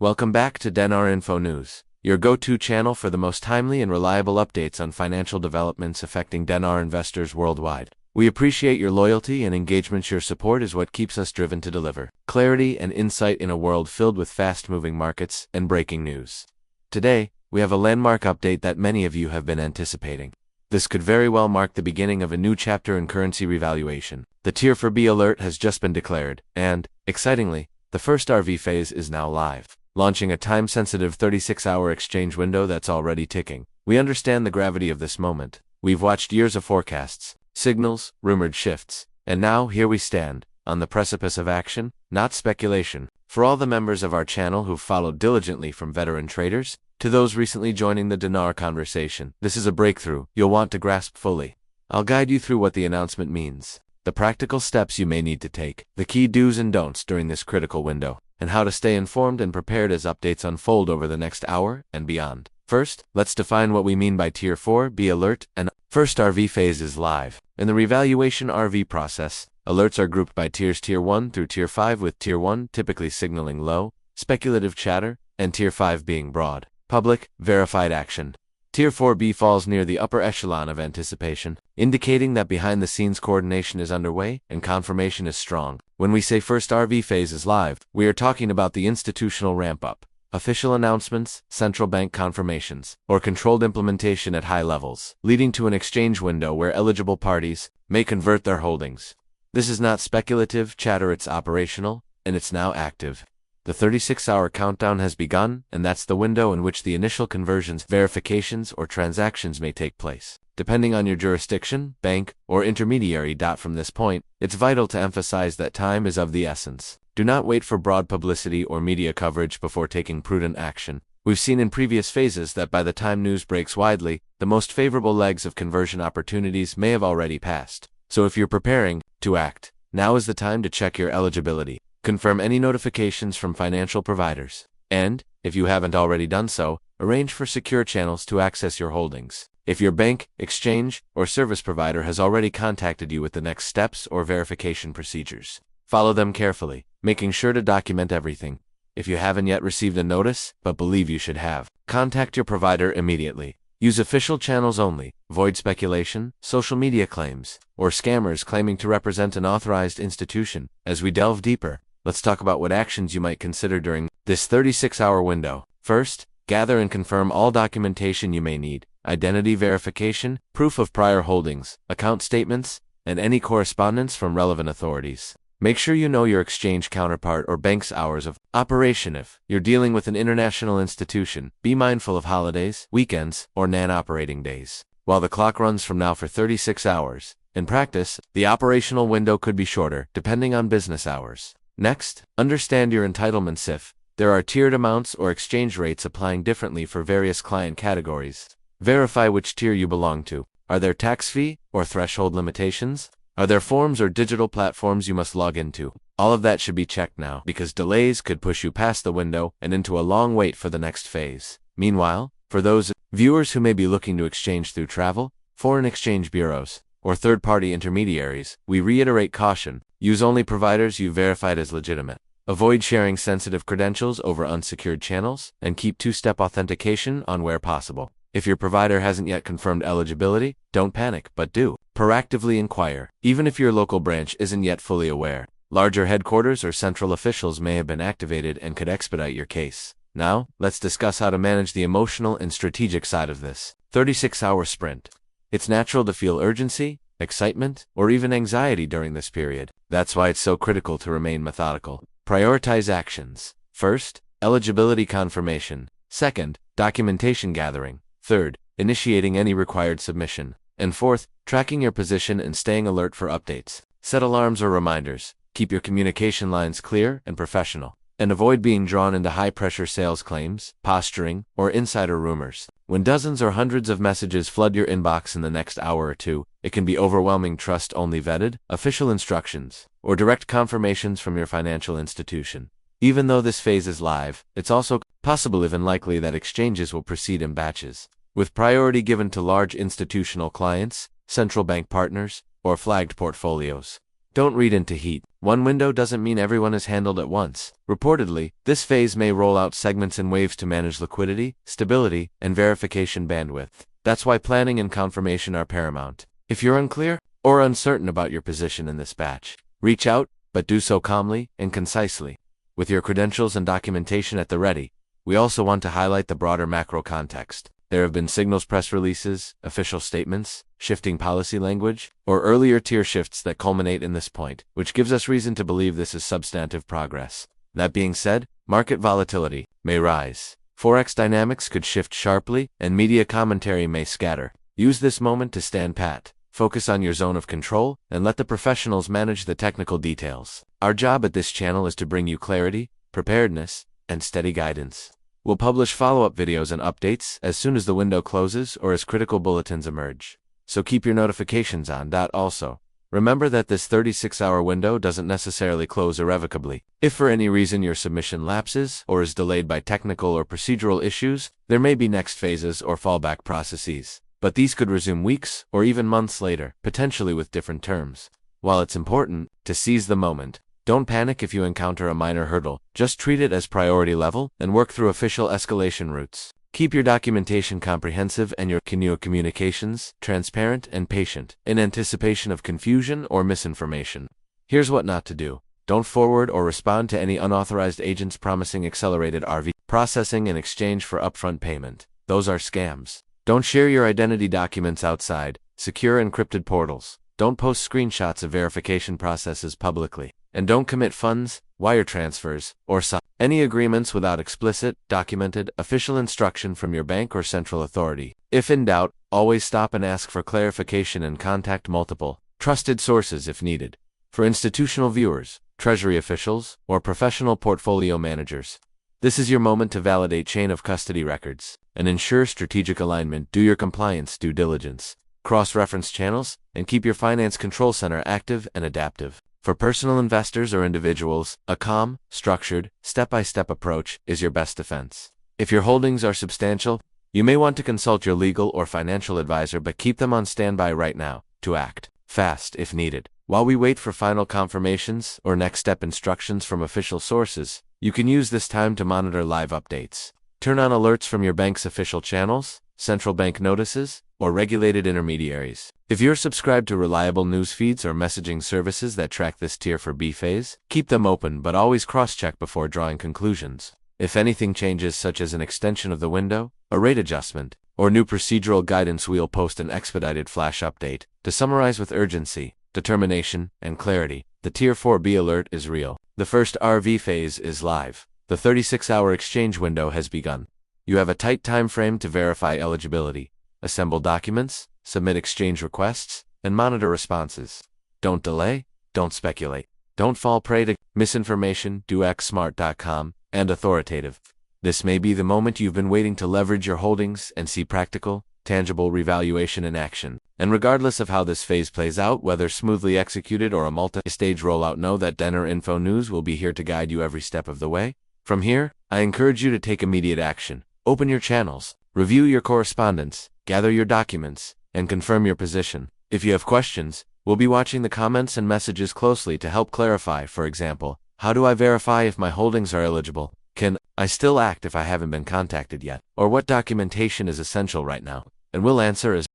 Welcome back to Dinar Info News, your go-to channel for the most timely and reliable updates on financial developments affecting dinar investors worldwide. We appreciate your loyalty and engagement. Your support is what keeps us driven to deliver clarity and insight in a world filled with fast-moving markets and breaking news. Today, we have a landmark update that many of you have been anticipating. This could very well mark the beginning of a new chapter in currency revaluation. The Tier 4B alert has just been declared, and, excitingly, the first RV phase is now live, launching a time-sensitive 36-hour exchange window that's already ticking. We understand the gravity of this moment. We've watched years of forecasts, signals, rumored shifts, and now here we stand, on the precipice of action, not speculation. For all the members of our channel who've followed diligently, from veteran traders to those recently joining the dinar conversation, this is a breakthrough you'll want to grasp fully. I'll guide you through what the announcement means, the practical steps you may need to take, the key do's and don'ts during this critical window, and how to stay informed and prepared as updates unfold over the next hour and beyond. First, let's define what we mean by Tier 4B alert. And first RV phase is live. In the revaluation RV process, alerts are grouped by tiers Tier 1 through Tier 5, with Tier 1 typically signaling low, speculative chatter, and Tier 5 being broad, public, verified action. Tier 4B falls near the upper echelon of anticipation, indicating that behind-the-scenes coordination is underway and confirmation is strong. When we say first RV phase is live, we are talking about the institutional ramp-up, official announcements, central bank confirmations, or controlled implementation at high levels, leading to an exchange window where eligible parties may convert their holdings. This is not speculative chatter, it's operational, and it's now active. The 36-hour countdown has begun, and that's the window in which the initial conversions, verifications, or transactions may take place, depending on your jurisdiction, bank, or intermediary. From this point, it's vital to emphasize that time is of the essence. Do not wait for broad publicity or media coverage before taking prudent action. We've seen in previous phases that by the time news breaks widely, the most favorable legs of conversion opportunities may have already passed. So if you're preparing to act, now is the time to check your eligibility. Confirm any notifications from financial providers, and, if you haven't already done so, arrange for secure channels to access your holdings. If your bank, exchange, or service provider has already contacted you with the next steps or verification procedures, follow them carefully, making sure to document everything. If you haven't yet received a notice, but believe you should have, contact your provider immediately. Use official channels only. Avoid speculation, social media claims, or scammers claiming to represent an authorized institution. As we delve deeper, let's talk about what actions you might consider during this 36-hour window. First, gather and confirm all documentation you may need: identity verification, proof of prior holdings, account statements, and any correspondence from relevant authorities. Make sure you know your exchange counterpart or bank's hours of operation. If you're dealing with an international institution, be mindful of holidays, weekends, or non-operating days. While the clock runs from now for 36 hours, in practice, the operational window could be shorter, depending on business hours. Next, understand your entitlements. If there are tiered amounts or exchange rates applying differently for various client categories, verify which tier you belong to. Are there tax fee or threshold limitations? Are there forms or digital platforms you must log into? All of that should be checked now, because delays could push you past the window and into a long wait for the next phase. Meanwhile, for those viewers who may be looking to exchange through travel, foreign exchange bureaus, or third-party intermediaries, we reiterate caution. Use only providers you've verified as legitimate. Avoid sharing sensitive credentials over unsecured channels, and keep two-step authentication on where possible. If your provider hasn't yet confirmed eligibility, don't panic, but do proactively inquire, even if your local branch isn't yet fully aware. Larger headquarters or central officials may have been activated and could expedite your case. Now, let's discuss how to manage the emotional and strategic side of this 36-hour sprint. It's natural to feel urgency, excitement, or even anxiety during this period. That's why it's so critical to remain methodical. Prioritize actions. First, eligibility confirmation. Second, documentation gathering. Third, initiating any required submission. And fourth, tracking your position and staying alert for updates. Set alarms or reminders. Keep your communication lines clear and professional. And avoid being drawn into high-pressure sales claims, posturing, or insider rumors. When dozens or hundreds of messages flood your inbox in the next hour or two, it can be overwhelming. Trust only vetted, official instructions, or direct confirmations from your financial institution. Even though this phase is live, it's also possible, even likely, that exchanges will proceed in batches, with priority given to large institutional clients, central bank partners, or flagged portfolios. Don't read into heat. One window doesn't mean everyone is handled at once. Reportedly, this phase may roll out segments in waves to manage liquidity, stability, and verification bandwidth. That's why planning and confirmation are paramount. If you're unclear or uncertain about your position in this batch, reach out, but do so calmly and concisely. With your credentials and documentation at the ready, we also want to highlight the broader macro context. There have been signals, press releases, official statements, shifting policy language, or earlier tier shifts that culminate in this point, which gives us reason to believe this is substantive progress. That being said, market volatility may rise. Forex dynamics could shift sharply, and media commentary may scatter. Use this moment to stand pat, focus on your zone of control, and let the professionals manage the technical details. Our job at this channel is to bring you clarity, preparedness, and steady guidance. We'll publish follow-up videos and updates as soon as the window closes or as critical bulletins emerge. So keep your notifications on. Also, remember that this 36-hour window doesn't necessarily close irrevocably. If for any reason your submission lapses or is delayed by technical or procedural issues, there may be next phases or fallback processes. But these could resume weeks or even months later, potentially with different terms. While it's important to seize the moment, don't panic if you encounter a minor hurdle. Just treat it as priority level and work through official escalation routes. Keep your documentation comprehensive and your communications transparent and patient, in anticipation of confusion or misinformation. Here's what not to do. Don't forward or respond to any unauthorized agents promising accelerated RV processing in exchange for upfront payment. Those are scams. Don't share your identity documents outside secure encrypted portals. Don't post screenshots of verification processes publicly. And don't commit funds, wire transfers, or sign any agreements without explicit, documented, official instruction from your bank or central authority. If in doubt, always stop and ask for clarification and contact multiple, trusted sources if needed. For institutional viewers, treasury officials, or professional portfolio managers, this is your moment to validate chain of custody records and ensure strategic alignment. Do your compliance due diligence, cross-reference channels, and keep your finance control center active and adaptive. For personal investors or individuals, a calm, structured, step-by-step approach is your best defense. If your holdings are substantial, you may want to consult your legal or financial advisor, but keep them on standby right now to act fast if needed. While we wait for final confirmations or next step instructions from official sources, you can use this time to monitor live updates. Turn on alerts from your bank's official channels, central bank notices, or regulated intermediaries. If you're subscribed to reliable news feeds or messaging services that track this tier for B phase, keep them open but always cross-check before drawing conclusions. If anything changes, such as an extension of the window, a rate adjustment, or new procedural guidance, we'll post an expedited flash update. To summarize with urgency, determination, and clarity, the Tier 4B alert is real. The first RV phase is live. The 36-hour exchange window has begun. You have a tight time frame to verify eligibility, assemble documents, submit exchange requests, and monitor responses. Don't delay, don't speculate, don't fall prey to misinformation. Do act smart.com and authoritative. This may be the moment you've been waiting to leverage your holdings and see practical, tangible revaluation in action. And regardless of how this phase plays out, whether smoothly executed or a multi-stage rollout, know that Dinar Info News will be here to guide you every step of the way. From here, I encourage you to take immediate action. Open your channels, review your correspondence, gather your documents, and confirm your position. If you have questions, we'll be watching the comments and messages closely to help clarify. For example, how do I verify if my holdings are eligible? Can I still act if I haven't been contacted yet? Or what documentation is essential right now? And we'll answer as